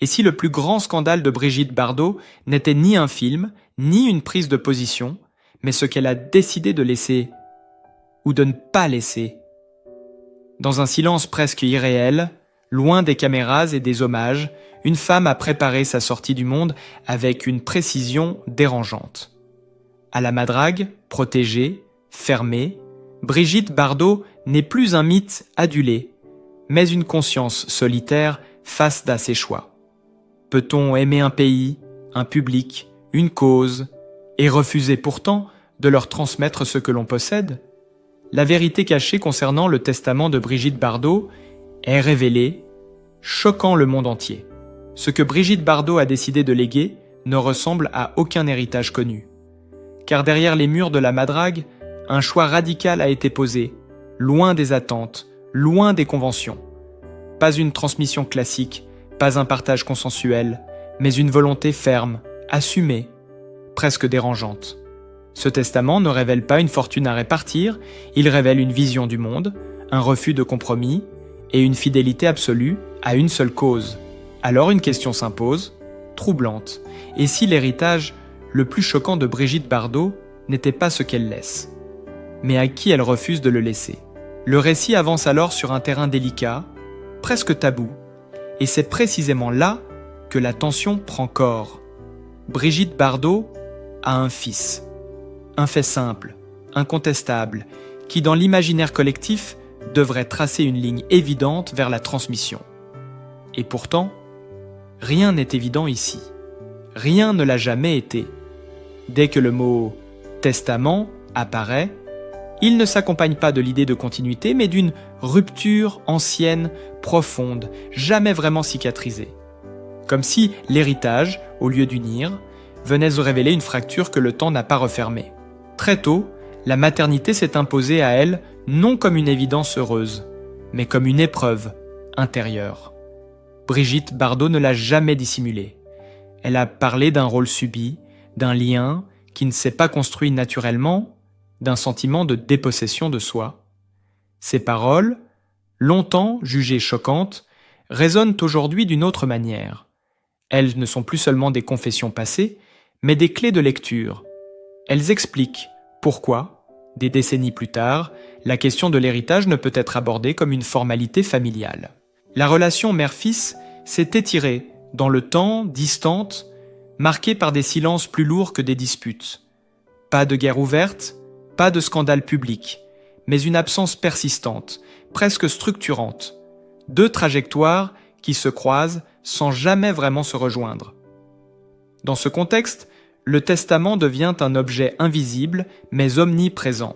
Et si le plus grand scandale de Brigitte Bardot n'était ni un film, ni une prise de position, mais ce qu'elle a décidé de laisser, ou de ne pas laisser. Dans un silence presque irréel, loin des caméras et des hommages, une femme a préparé sa sortie du monde avec une précision dérangeante. À la madrague, protégée, fermée, Brigitte Bardot n'est plus un mythe adulé, mais une conscience solitaire face à ses choix. Peut-on aimer un pays, un public, une cause, et refuser pourtant de leur transmettre ce que l'on possède ? La vérité cachée concernant le testament de Brigitte Bardot est révélée, choquant le monde entier. Ce que Brigitte Bardot a décidé de léguer ne ressemble à aucun héritage connu. Car derrière les murs de la madrague, un choix radical a été posé, loin des attentes, loin des conventions. Pas une transmission classique, pas un partage consensuel, mais une volonté ferme, assumée, presque dérangeante. Ce testament ne révèle pas une fortune à répartir, il révèle une vision du monde, un refus de compromis et une fidélité absolue à une seule cause. Alors une question s'impose, troublante. Et si l'héritage le plus choquant de Brigitte Bardot n'était pas ce qu'elle laisse, mais à qui elle refuse de le laisser? Le récit avance alors sur un terrain délicat, presque tabou, et c'est précisément là que la tension prend corps. Brigitte Bardot a un fils. Un fait simple, incontestable, qui dans l'imaginaire collectif devrait tracer une ligne évidente vers la transmission. Et pourtant, rien n'est évident ici. Rien ne l'a jamais été. Dès que le mot « testament » apparaît, il ne s'accompagne pas de l'idée de continuité, mais d'une rupture ancienne, profonde, jamais vraiment cicatrisée. Comme si l'héritage, au lieu d'unir, venait de révéler une fracture que le temps n'a pas refermée. Très tôt, la maternité s'est imposée à elle non comme une évidence heureuse, mais comme une épreuve intérieure. Brigitte Bardot ne l'a jamais dissimulé. Elle a parlé d'un rôle subi, d'un lien qui ne s'est pas construit naturellement, d'un sentiment de dépossession de soi. Ces paroles, longtemps jugées choquantes, résonnent aujourd'hui d'une autre manière. Elles ne sont plus seulement des confessions passées, mais des clés de lecture. Elles expliquent pourquoi, des décennies plus tard, la question de l'héritage ne peut être abordée comme une formalité familiale. La relation mère-fils s'est étirée dans le temps, distante, marquée par des silences plus lourds que des disputes. Pas de guerre ouverte, pas de scandale public, mais une absence persistante, presque structurante. Deux trajectoires qui se croisent sans jamais vraiment se rejoindre. Dans ce contexte, le testament devient un objet invisible mais omniprésent.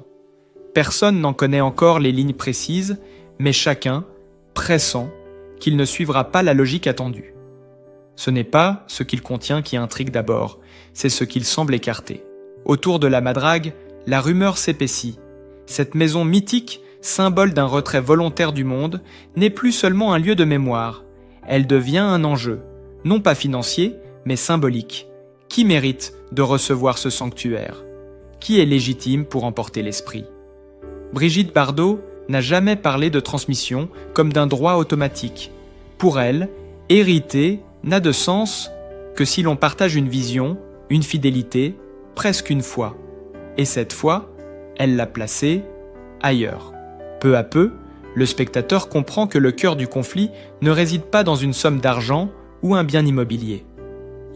Personne n'en connaît encore les lignes précises, mais chacun pressent qu'il ne suivra pas la logique attendue. Ce n'est pas ce qu'il contient qui intrigue d'abord, c'est ce qu'il semble écarter. Autour de la madrague, la rumeur s'épaissit. Cette maison mythique, symbole d'un retrait volontaire du monde, n'est plus seulement un lieu de mémoire. Elle devient un enjeu, non pas financier, mais symbolique. Qui mérite de recevoir ce sanctuaire? Qui est légitime pour emporter l'esprit? Brigitte Bardot n'a jamais parlé de transmission comme d'un droit automatique. Pour elle, hériter n'a de sens que si l'on partage une vision, une fidélité, presque une foi. Et cette foi, elle l'a placée ailleurs. Peu à peu, le spectateur comprend que le cœur du conflit ne réside pas dans une somme d'argent ou un bien immobilier.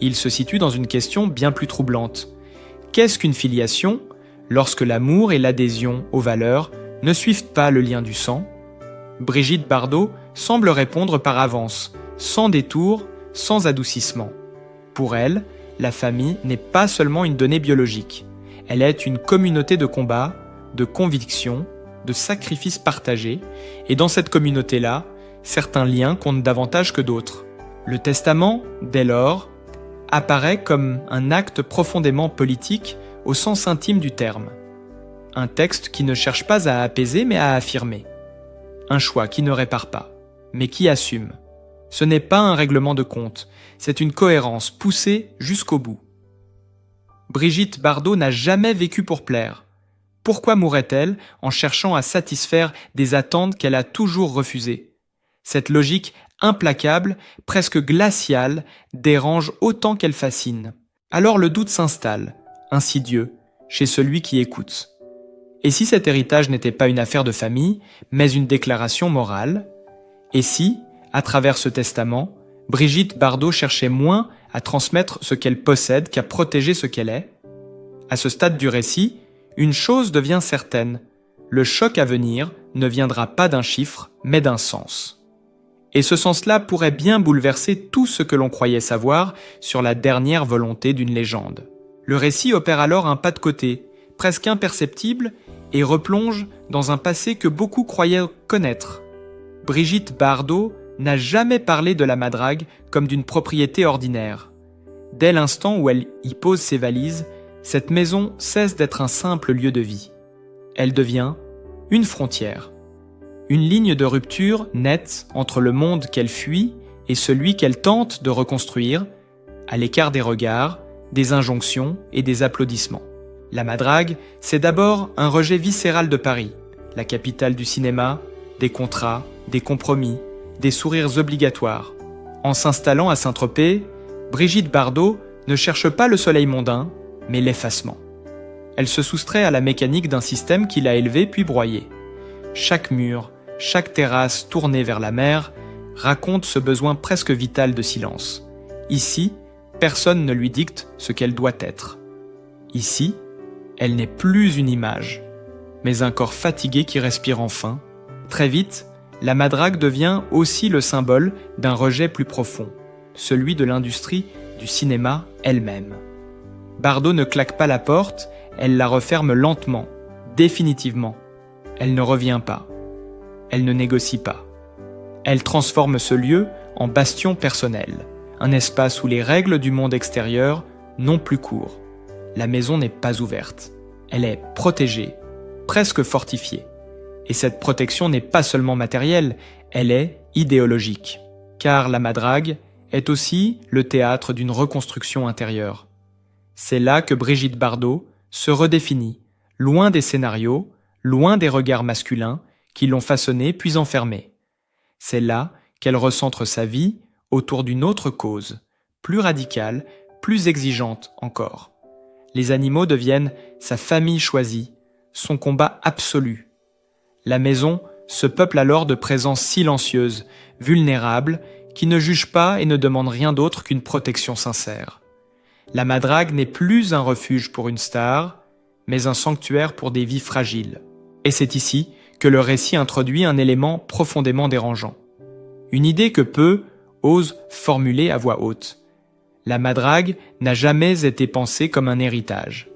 Il se situe dans une question bien plus troublante. Qu'est-ce qu'une filiation lorsque l'amour et l'adhésion aux valeurs ne suivent pas le lien du sang? Brigitte Bardot semble répondre par avance, sans détour, sans adoucissement. Pour elle, la famille n'est pas seulement une donnée biologique. Elle est une communauté de combat, de conviction, de sacrifices partagés, et dans cette communauté-là, certains liens comptent davantage que d'autres. Le testament, dès lors, apparaît comme un acte profondément politique au sens intime du terme. Un texte qui ne cherche pas à apaiser mais à affirmer. Un choix qui ne répare pas, mais qui assume. Ce n'est pas un règlement de compte, c'est une cohérence poussée jusqu'au bout. Brigitte Bardot n'a jamais vécu pour plaire. Pourquoi mourrait-elle en cherchant à satisfaire des attentes qu'elle a toujours refusées? Cette logique implacable, presque glaciale, dérange autant qu'elle fascine. Alors le doute s'installe, insidieux, chez celui qui écoute. Et si cet héritage n'était pas une affaire de famille, mais une déclaration morale? Et si, à travers ce testament, Brigitte Bardot cherchait moins à transmettre ce qu'elle possède qu'à protéger ce qu'elle est? À ce stade du récit, une chose devient certaine. Le choc à venir ne viendra pas d'un chiffre, mais d'un sens. Et ce sens-là pourrait bien bouleverser tout ce que l'on croyait savoir sur la dernière volonté d'une légende. Le récit opère alors un pas de côté, presque imperceptible, et replonge dans un passé que beaucoup croyaient connaître. Brigitte Bardot n'a jamais parlé de la Madrague comme d'une propriété ordinaire. Dès l'instant où elle y pose ses valises, cette maison cesse d'être un simple lieu de vie. Elle devient une frontière. Une ligne de rupture nette entre le monde qu'elle fuit et celui qu'elle tente de reconstruire, à l'écart des regards, des injonctions et des applaudissements. La Madrague, c'est d'abord un rejet viscéral de Paris, la capitale du cinéma, des contrats, des compromis, des sourires obligatoires. En s'installant à Saint-Tropez, Brigitte Bardot ne cherche pas le soleil mondain, mais l'effacement. Elle se soustrait à la mécanique d'un système qui l'a élevée puis broyée. Chaque mur, chaque terrasse tournée vers la mer raconte ce besoin presque vital de silence. Ici, personne ne lui dicte ce qu'elle doit être. Ici, elle n'est plus une image, mais un corps fatigué qui respire enfin. Très vite, la Madrague devient aussi le symbole d'un rejet plus profond, celui de l'industrie du cinéma elle-même. Bardot ne claque pas la porte, elle la referme lentement, définitivement. Elle ne revient pas. Elle ne négocie pas. Elle transforme ce lieu en bastion personnel, un espace où les règles du monde extérieur n'ont plus cours. La maison n'est pas ouverte. Elle est protégée, presque fortifiée. Et cette protection n'est pas seulement matérielle, elle est idéologique. Car la Madrague est aussi le théâtre d'une reconstruction intérieure. C'est là que Brigitte Bardot se redéfinit, loin des scénarios, loin des regards masculins qui l'ont façonnée puis enfermée. C'est là qu'elle recentre sa vie autour d'une autre cause, plus radicale, plus exigeante encore. Les animaux deviennent sa famille choisie, son combat absolu. La maison se peuple alors de présences silencieuses, vulnérables, qui ne jugent pas et ne demandent rien d'autre qu'une protection sincère. La Madrague n'est plus un refuge pour une star, mais un sanctuaire pour des vies fragiles. Et c'est ici que le récit introduit un élément profondément dérangeant. Une idée que peu osent formuler à voix haute. La Madrague n'a jamais été pensée comme un héritage.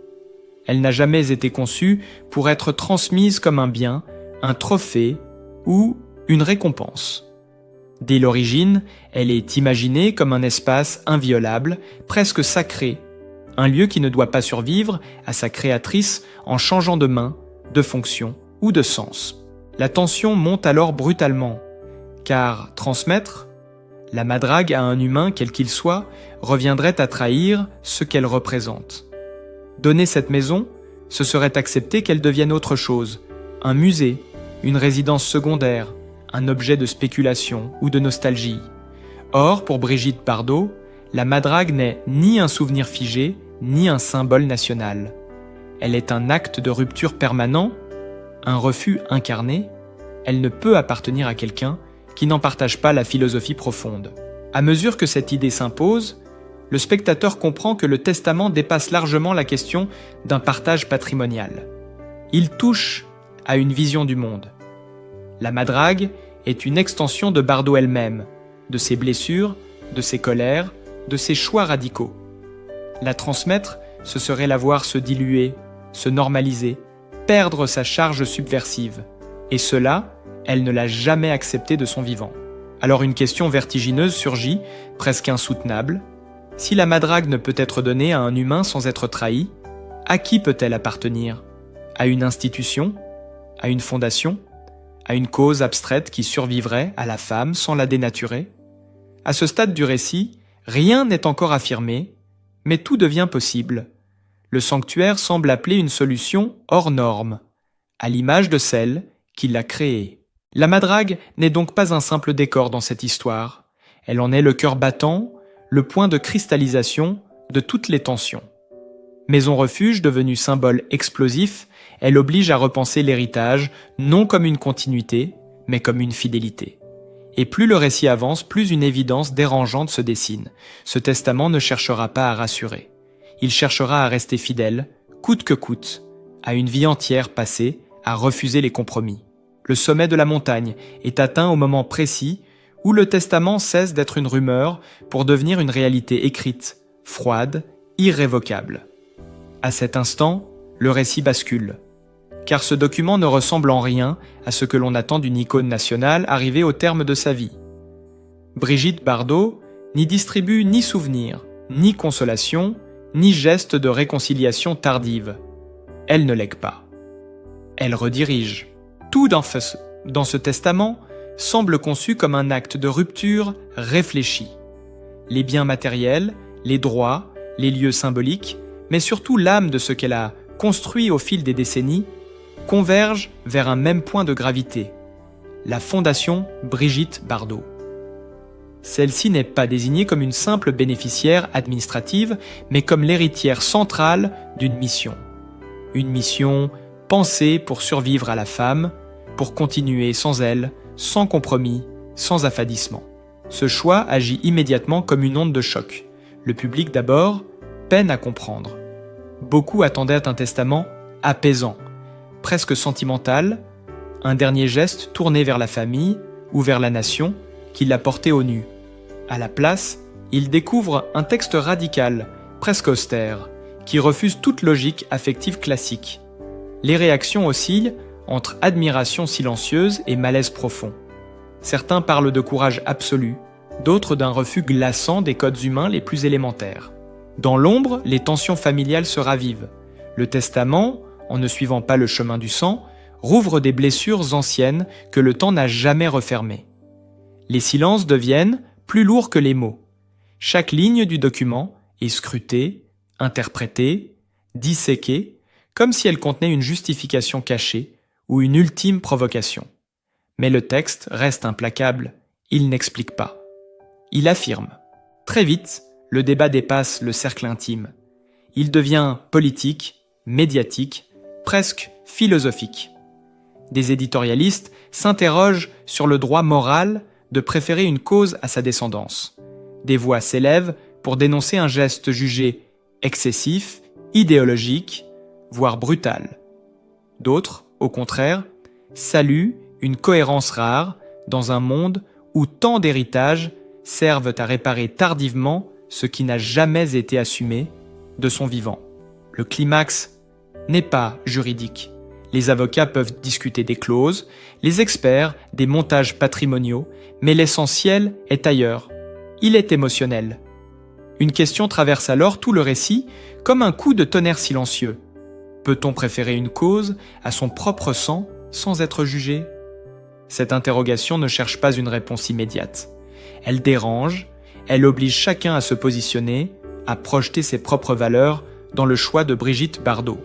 Elle n'a jamais été conçue pour être transmise comme un bien, un trophée ou une récompense. Dès l'origine, elle est imaginée comme un espace inviolable, presque sacré, un lieu qui ne doit pas survivre à sa créatrice en changeant de main, de fonction ou de sens. La tension monte alors brutalement, car transmettre la Madrague à un humain quel qu'il soit reviendrait à trahir ce qu'elle représente. Donner cette maison, ce serait accepter qu'elle devienne autre chose, un musée, une résidence secondaire, un objet de spéculation ou de nostalgie. Or, pour Brigitte Bardot, la Madrague n'est ni un souvenir figé, ni un symbole national. Elle est un acte de rupture permanent, un refus incarné. Elle ne peut appartenir à quelqu'un qui n'en partage pas la philosophie profonde. À mesure que cette idée s'impose, le spectateur comprend que le testament dépasse largement la question d'un partage patrimonial. Il touche à une vision du monde. La Madrague est une extension de Bardot elle-même, de ses blessures, de ses colères, de ses choix radicaux. La transmettre, ce serait la voir se diluer, se normaliser, perdre sa charge subversive. Et cela, elle ne l'a jamais accepté de son vivant. Alors une question vertigineuse surgit, presque insoutenable. Si la Madrague ne peut être donnée à un humain sans être trahi, à qui peut-elle appartenir? À une institution? À une fondation? À une cause abstraite qui survivrait à la femme sans la dénaturer? À ce stade du récit, rien n'est encore affirmé, mais tout devient possible. Le sanctuaire semble appeler une solution hors norme, à l'image de celle qui l'a créée. La madrague n'est donc pas un simple décor dans cette histoire. Elle en est le cœur battant, le point de cristallisation de toutes les tensions. Maison refuge, devenue symbole explosif, elle oblige à repenser l'héritage, non comme une continuité, mais comme une fidélité. Et plus le récit avance, plus une évidence dérangeante se dessine. Ce testament ne cherchera pas à rassurer. Il cherchera à rester fidèle, coûte que coûte, à une vie entière passée, à refuser les compromis. Le sommet de la montagne est atteint au moment précis où le testament cesse d'être une rumeur pour devenir une réalité écrite, froide, irrévocable. À cet instant, le récit bascule, car ce document ne ressemble en rien à ce que l'on attend d'une icône nationale arrivée au terme de sa vie. Brigitte Bardot n'y distribue ni souvenir, ni consolation, ni geste de réconciliation tardive. Elle ne lègue pas. Elle redirige. Tout dans ce testament semble conçu comme un acte de rupture réfléchi. Les biens matériels, les droits, les lieux symboliques, mais surtout l'âme de ce qu'elle a construit au fil des décennies, convergent vers un même point de gravité, la Fondation Brigitte Bardot. Celle-ci n'est pas désignée comme une simple bénéficiaire administrative, mais comme l'héritière centrale d'une mission. Une mission pensée pour survivre à la femme, pour continuer sans elle, sans compromis, sans affadissement. Ce choix agit immédiatement comme une onde de choc. Le public d'abord peine à comprendre. Beaucoup attendaient un testament apaisant, presque sentimental, un dernier geste tourné vers la famille ou vers la nation qui l'a porté au nu. À la place, ils découvrent un texte radical, presque austère, qui refuse toute logique affective classique. Les réactions oscillent entre admiration silencieuse et malaise profond. Certains parlent de courage absolu, d'autres d'un refus glaçant des codes humains les plus élémentaires. Dans l'ombre, les tensions familiales se ravivent. Le testament, en ne suivant pas le chemin du sang, rouvre des blessures anciennes que le temps n'a jamais refermées. Les silences deviennent plus lourds que les mots. Chaque ligne du document est scrutée, interprétée, disséquée, comme si elle contenait une justification cachée ou une ultime provocation. Mais le texte reste implacable, il n'explique pas. Il affirme. Très vite, le débat dépasse le cercle intime. Il devient politique, médiatique, presque philosophique. Des éditorialistes s'interrogent sur le droit moral de préférer une cause à sa descendance. Des voix s'élèvent pour dénoncer un geste jugé excessif, idéologique, voire brutal. D'autres, au contraire, saluent une cohérence rare dans un monde où tant d'héritages servent à réparer tardivement ce qui n'a jamais été assumé de son vivant. Le climax n'est pas juridique. Les avocats peuvent discuter des clauses, les experts des montages patrimoniaux, mais l'essentiel est ailleurs. Il est émotionnel. Une question traverse alors tout le récit comme un coup de tonnerre silencieux. Peut-on préférer une cause à son propre sang sans être jugé ? Cette interrogation ne cherche pas une réponse immédiate. Elle dérange, elle oblige chacun à se positionner, à projeter ses propres valeurs dans le choix de Brigitte Bardot.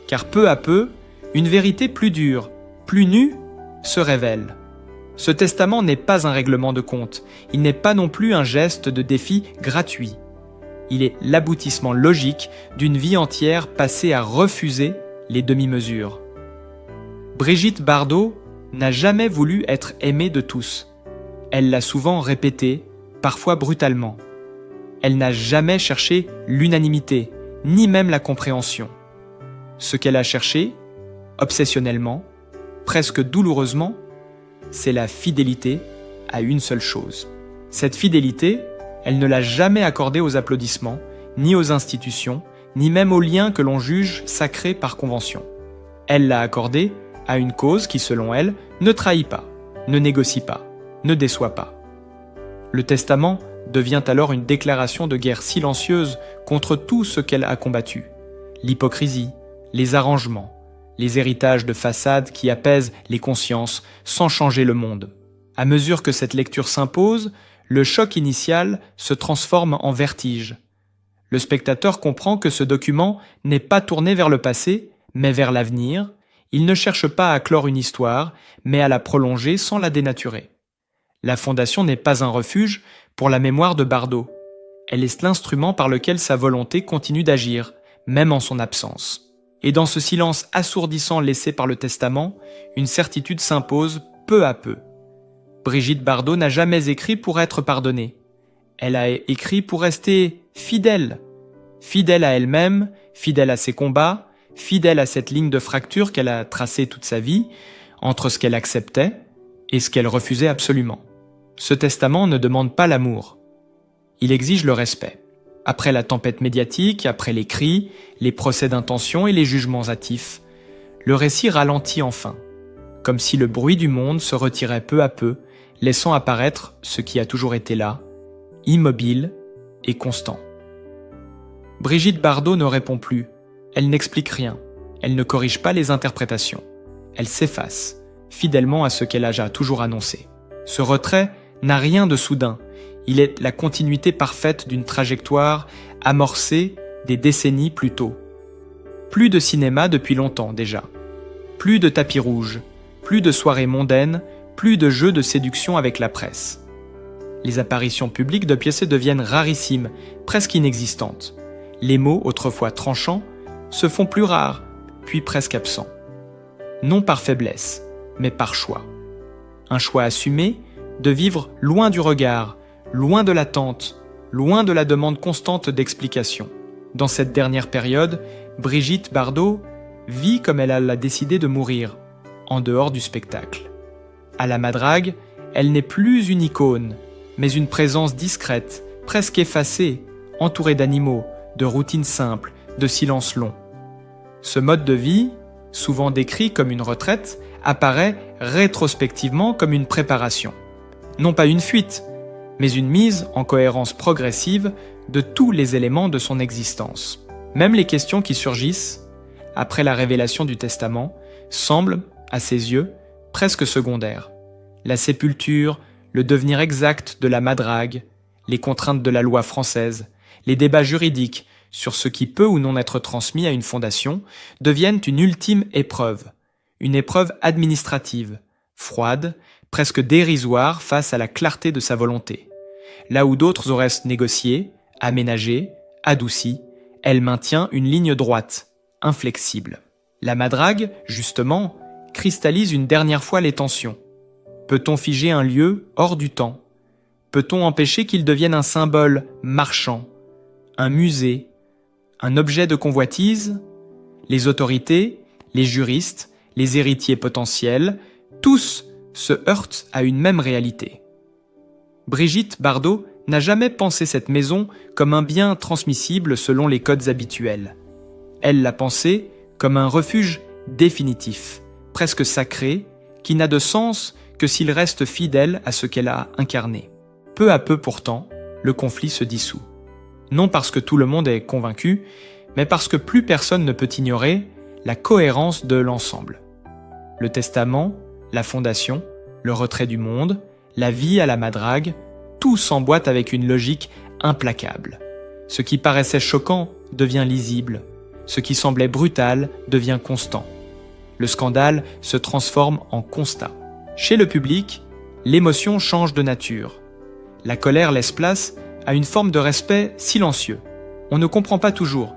Car peu à peu, une vérité plus dure, plus nue, se révèle. Ce testament n'est pas un règlement de compte, il n'est pas non plus un geste de défi gratuit. Il est l'aboutissement logique d'une vie entière passée à refuser les demi-mesures. Brigitte Bardot n'a jamais voulu être aimée de tous. Elle l'a souvent répété, parfois brutalement. Elle n'a jamais cherché l'unanimité, ni même la compréhension. Ce qu'elle a cherché, obsessionnellement, presque douloureusement, c'est la fidélité à une seule chose. Cette fidélité, elle ne l'a jamais accordée aux applaudissements, ni aux institutions, ni même aux liens que l'on juge sacrés par convention. Elle l'a accordée à une cause qui, selon elle, ne trahit pas, ne négocie pas, ne déçoit pas. Le testament devient alors une déclaration de guerre silencieuse contre tout ce qu'elle a combattu. L'hypocrisie, les arrangements, les héritages de façade qui apaisent les consciences sans changer le monde. À mesure que cette lecture s'impose, le choc initial se transforme en vertige. Le spectateur comprend que ce document n'est pas tourné vers le passé, mais vers l'avenir. Il ne cherche pas à clore une histoire, mais à la prolonger sans la dénaturer. La Fondation n'est pas un refuge pour la mémoire de Bardot. Elle est l'instrument par lequel sa volonté continue d'agir, même en son absence. Et dans ce silence assourdissant laissé par le testament, une certitude s'impose peu à peu. Brigitte Bardot n'a jamais écrit pour être pardonnée. Elle a écrit pour rester fidèle. Fidèle à elle-même, fidèle à ses combats, fidèle à cette ligne de fracture qu'elle a tracée toute sa vie, entre ce qu'elle acceptait et ce qu'elle refusait absolument. Ce testament ne demande pas l'amour. Il exige le respect. Après la tempête médiatique, après les cris, les procès d'intention et les jugements hâtifs, le récit ralentit enfin, comme si le bruit du monde se retirait peu à peu, laissant apparaître ce qui a toujours été là, immobile et constant. Brigitte Bardot ne répond plus, elle n'explique rien, elle ne corrige pas les interprétations, elle s'efface, fidèlement à ce qu'elle a toujours annoncé. Ce retrait n'a rien de soudain, il est la continuité parfaite d'une trajectoire amorcée des décennies plus tôt. Plus de cinéma depuis longtemps déjà, plus de tapis rouge, plus de soirées mondaines, plus de jeux de séduction avec la presse. Les apparitions publiques de Piessé deviennent rarissimes, presque inexistantes. Les mots, autrefois tranchants, se font plus rares, puis presque absents. Non par faiblesse, mais par choix. Un choix assumé de vivre loin du regard, loin de l'attente, loin de la demande constante d'explication. Dans cette dernière période, Brigitte Bardot vit comme elle a décidé de mourir, en dehors du spectacle. À la Madrague, elle n'est plus une icône, mais une présence discrète, presque effacée, entourée d'animaux, de routines simples, de silences longs. Ce mode de vie, souvent décrit comme une retraite, apparaît rétrospectivement comme une préparation. Non pas une fuite, mais une mise en cohérence progressive de tous les éléments de son existence. Même les questions qui surgissent, après la révélation du testament, semblent, à ses yeux, presque secondaires. La sépulture, le devenir exact de la Madrague, les contraintes de la loi française, les débats juridiques sur ce qui peut ou non être transmis à une fondation deviennent une ultime épreuve, une épreuve administrative, froide, presque dérisoire face à la clarté de sa volonté. Là où d'autres auraient négocié, aménagé, adouci, elle maintient une ligne droite, inflexible. La Madrague, justement, cristallise une dernière fois les tensions. Peut-on figer un lieu hors du temps? Peut-on empêcher qu'il devienne un symbole marchand, un musée, un objet de convoitise? Les autorités, les juristes, les héritiers potentiels, tous se heurtent à une même réalité. Brigitte Bardot n'a jamais pensé cette maison comme un bien transmissible selon les codes habituels. Elle l'a pensée comme un refuge définitif, presque sacré, qui n'a de sens que s'il reste fidèle à ce qu'elle a incarné. Peu à peu pourtant, le conflit se dissout. Non parce que tout le monde est convaincu, mais parce que plus personne ne peut ignorer la cohérence de l'ensemble. Le testament, la fondation, le retrait du monde, la vie à la Madrague, tout s'emboîte avec une logique implacable. Ce qui paraissait choquant devient lisible, ce qui semblait brutal devient constant. Le scandale se transforme en constat. Chez le public, l'émotion change de nature. La colère laisse place à une forme de respect silencieux. On ne comprend pas toujours,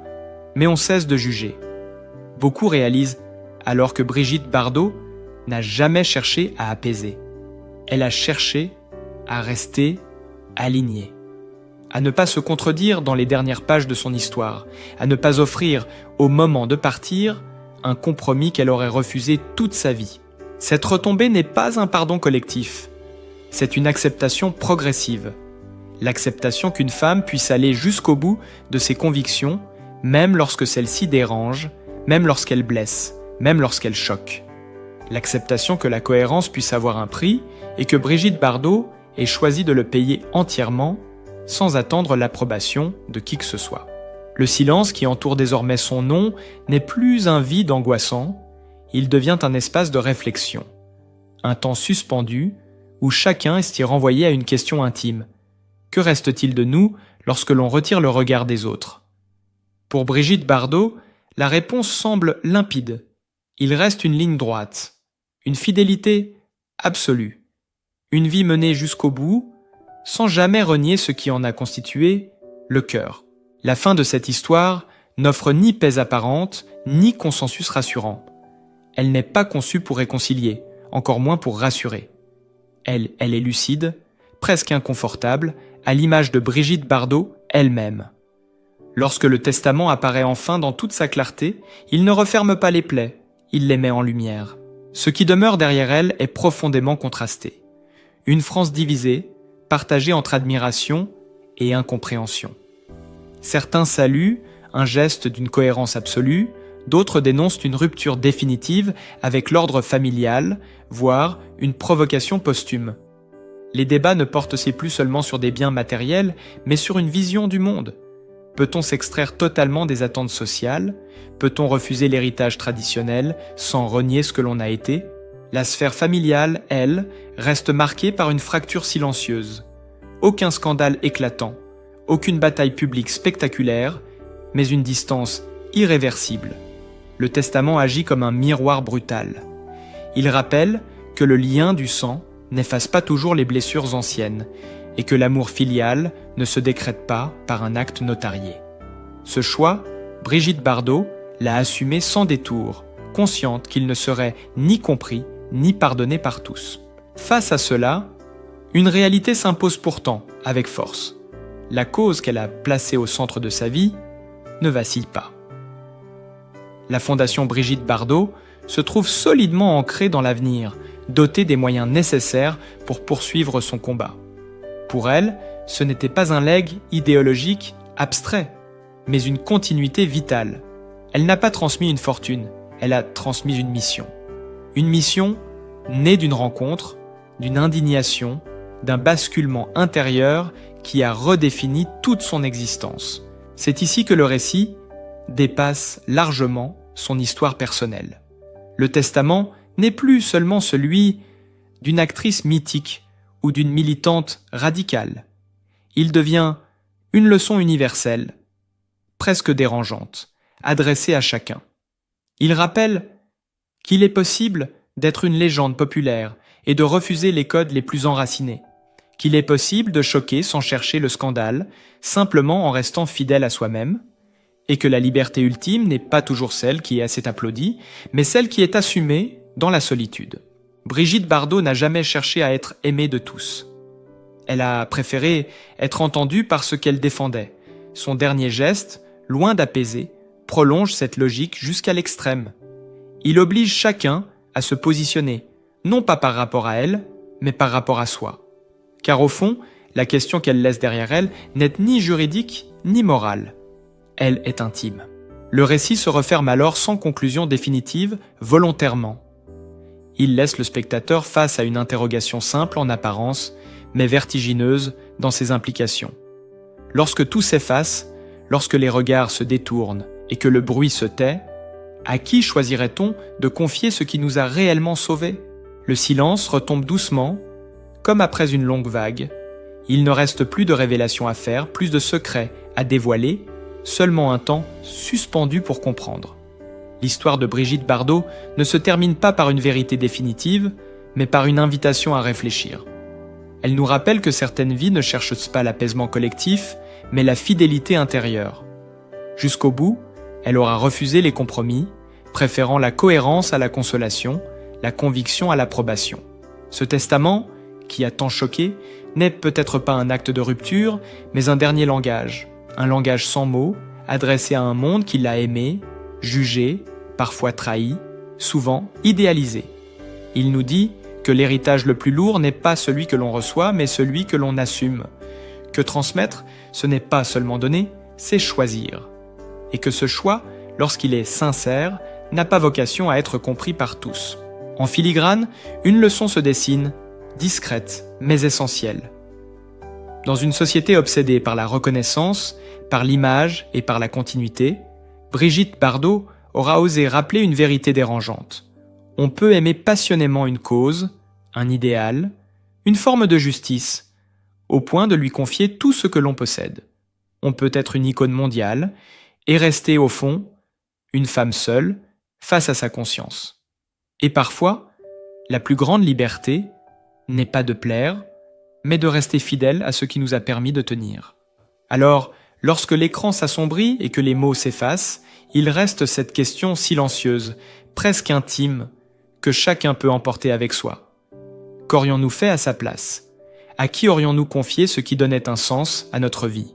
mais on cesse de juger. Beaucoup réalisent alors que Brigitte Bardot n'a jamais cherché à apaiser. Elle a cherché à rester alignée, à ne pas se contredire dans les dernières pages de son histoire, à ne pas offrir, au moment de partir, un compromis qu'elle aurait refusé toute sa vie. Cette retombée n'est pas un pardon collectif, c'est une acceptation progressive. L'acceptation qu'une femme puisse aller jusqu'au bout de ses convictions, même lorsque celles-ci dérangent, même lorsqu'elles blessent, même lorsqu'elles choquent. L'acceptation que la cohérence puisse avoir un prix et que Brigitte Bardot ait choisi de le payer entièrement sans attendre l'approbation de qui que ce soit. Le silence qui entoure désormais son nom n'est plus un vide angoissant, il devient un espace de réflexion, un temps suspendu où chacun est renvoyé à une question intime. Que reste-t-il de nous lorsque l'on retire le regard des autres? Pour Brigitte Bardot, la réponse semble limpide. Il reste une ligne droite, une fidélité absolue, une vie menée jusqu'au bout, sans jamais renier ce qui en a constitué le cœur. La fin de cette histoire n'offre ni paix apparente, ni consensus rassurant. Elle n'est pas conçue pour réconcilier, encore moins pour rassurer. Elle est lucide, presque inconfortable, à l'image de Brigitte Bardot elle-même. Lorsque le testament apparaît enfin dans toute sa clarté, il ne referme pas les plaies, il les met en lumière. Ce qui demeure derrière elle est profondément contrasté. Une France divisée, partagée entre admiration et incompréhension. Certains saluent un geste d'une cohérence absolue, d'autres dénoncent une rupture définitive avec l'ordre familial, voire une provocation posthume. Les débats ne portent plus seulement sur des biens matériels, mais sur une vision du monde. Peut-on s'extraire totalement des attentes sociales? Peut-on refuser l'héritage traditionnel sans renier ce que l'on a été? La sphère familiale, elle, reste marquée par une fracture silencieuse. Aucun scandale éclatant, aucune bataille publique spectaculaire, mais une distance irréversible. Le testament agit comme un miroir brutal. Il rappelle que le lien du sang n'efface pas toujours les blessures anciennes et que l'amour filial ne se décrète pas par un acte notarié. Ce choix, Brigitte Bardot l'a assumé sans détour, consciente qu'il ne serait ni compris ni pardonné par tous. Face à cela, une réalité s'impose pourtant avec force. La cause qu'elle a placée au centre de sa vie ne vacille pas. La Fondation Brigitte Bardot se trouve solidement ancrée dans l'avenir, dotée des moyens nécessaires pour poursuivre son combat. Pour elle, ce n'était pas un legs idéologique abstrait, mais une continuité vitale. Elle n'a pas transmis une fortune, elle a transmis une mission. Une mission née d'une rencontre, d'une indignation, d'un basculement intérieur qui a redéfini toute son existence. C'est ici que le récit dépasse largement son histoire personnelle. Le testament n'est plus seulement celui d'une actrice mythique ou d'une militante radicale. Il devient une leçon universelle, presque dérangeante, adressée à chacun. Il rappelle qu'il est possible d'être une légende populaire et de refuser les codes les plus enracinés, qu'il est possible de choquer sans chercher le scandale, simplement en restant fidèle à soi-même, et que la liberté ultime n'est pas toujours celle qui est assez applaudie, mais celle qui est assumée dans la solitude. Brigitte Bardot n'a jamais cherché à être aimée de tous. Elle a préféré être entendue par ce qu'elle défendait. Son dernier geste, loin d'apaiser, prolonge cette logique jusqu'à l'extrême. Il oblige chacun à se positionner, non pas par rapport à elle, mais par rapport à soi. Car au fond, la question qu'elle laisse derrière elle n'est ni juridique ni morale. Elle est intime. Le récit se referme alors sans conclusion définitive, volontairement. Il laisse le spectateur face à une interrogation simple en apparence, mais vertigineuse dans ses implications. Lorsque tout s'efface, lorsque les regards se détournent et que le bruit se tait, à qui choisirait-on de confier ce qui nous a réellement sauvés? Le silence retombe doucement, comme après une longue vague. Il ne reste plus de révélations à faire, plus de secrets à dévoiler, seulement un temps suspendu pour comprendre. L'histoire de Brigitte Bardot ne se termine pas par une vérité définitive, mais par une invitation à réfléchir. Elle nous rappelle que certaines vies ne cherchent pas l'apaisement collectif, mais la fidélité intérieure. Jusqu'au bout, elle aura refusé les compromis, préférant la cohérence à la consolation, la conviction à l'approbation. Ce testament, qui a tant choqué, n'est peut-être pas un acte de rupture, mais un dernier langage, un langage sans mots, adressé à un monde qui l'a aimé, jugé, parfois trahi, souvent idéalisé. Il nous dit que l'héritage le plus lourd n'est pas celui que l'on reçoit, mais celui que l'on assume. Que transmettre, ce n'est pas seulement donner, c'est choisir. Et que ce choix, lorsqu'il est sincère, n'a pas vocation à être compris par tous. En filigrane, une leçon se dessine, discrète, mais essentielle. Dans une société obsédée par la reconnaissance, par l'image et par la continuité, Brigitte Bardot aura osé rappeler une vérité dérangeante. On peut aimer passionnément une cause, un idéal, une forme de justice, au point de lui confier tout ce que l'on possède. On peut être une icône mondiale et rester au fond une femme seule, face à sa conscience. Et parfois, la plus grande liberté n'est pas de plaire, mais de rester fidèle à ce qui nous a permis de tenir. Alors, lorsque l'écran s'assombrit et que les mots s'effacent, il reste cette question silencieuse, presque intime, que chacun peut emporter avec soi. Qu'aurions-nous fait à sa place? À qui aurions-nous confié ce qui donnait un sens à notre vie?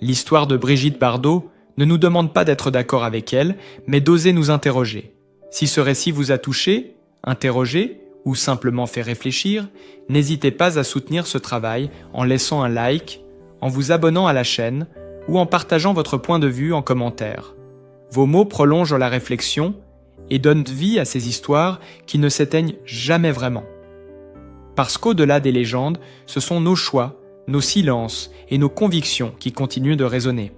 L'histoire de Brigitte Bardot ne nous demande pas d'être d'accord avec elle, mais d'oser nous interroger. Si ce récit vous a touché, interrogé ou simplement fait réfléchir, n'hésitez pas à soutenir ce travail en laissant un like, en vous abonnant à la chaîne ou en partageant votre point de vue en commentaire. Vos mots prolongent la réflexion et donnent vie à ces histoires qui ne s'éteignent jamais vraiment. Parce qu'au-delà des légendes, ce sont nos choix, nos silences et nos convictions qui continuent de résonner.